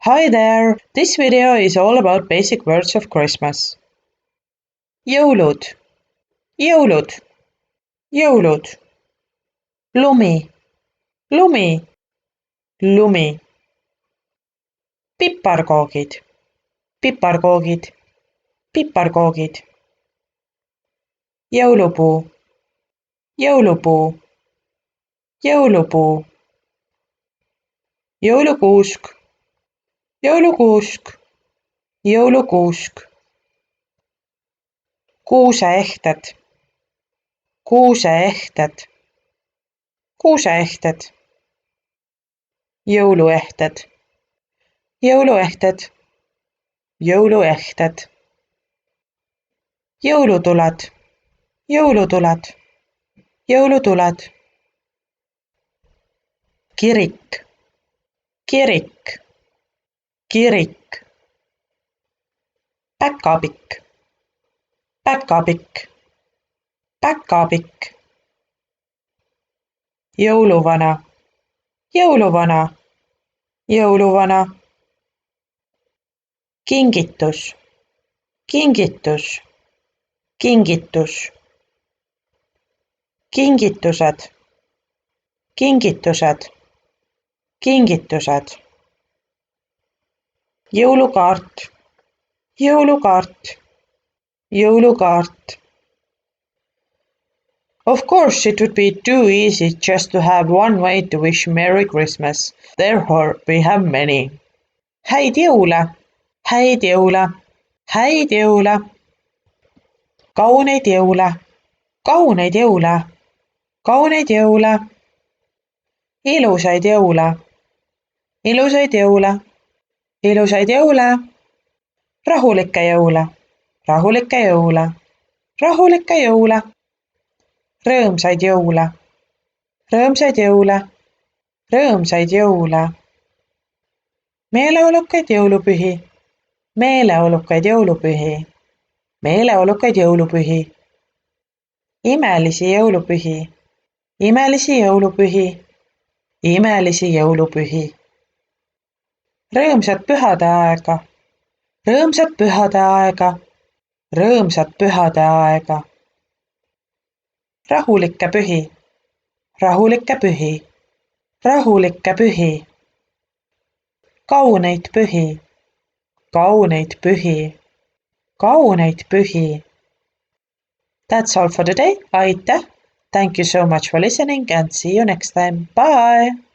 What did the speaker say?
Hi there! This video is all about basic words of Christmas. Jõulud, jõulud, jõulud. Lumi, lumi, lumi. Piparkoogid, piparkoogid, piparkoogid. Jõulupuu, jõulupuu, jõulupuu. Jõulukuusk, jõulukuusk, jõulukuusk. Kuuseehted, kuuseehted, kuuseehted. Jõuluehted, jõuluehted, jõuluehted. Jõulutuled, jõulutuled, jõulutuled. Kirik, kirik, kirik. Päkapikk, päkapikk, päkapikk. Jõuluvana, jõuluvana, jõuluvana. Kingitus, kingitus, kingitus. Kingitused, kingitused, kingitused. Jõulukaart, jõulukaart, jõulukaart. Of course, it would be too easy just to have one way to wish Merry Christmas. Therefore, we have many. Häid jõule, häid jõule, häid jõule. Kauneid jõule, kauneid jõule, kauneid jõule. Ilusaid jõule, ilusaid jõule, ilusaid jõule. Rahulikke jõule, rahulikke jõule, rahulikke jõule. Rõõmsaid jõule, rõõmsaid jõule, rõõmsaid jõule. Meeleolukaid jõulupühi, meeleolukaid jõulupühi, meeleolukaid jõulupühi. Imelisi jõulupühi, imelisi jõulupühi, imelisi jõulupühi. Rõõmsat pühade aega, rõõmsat pühade aega, rõõmsat pühade aega. Rahulikke pühi, rahulikke pühi, rahulikke pühi. Kauneid pühi, kauneid pühi, kauneid pühi. That's all for today. Aitäh! Thank you so much for listening and see you next time. Bye!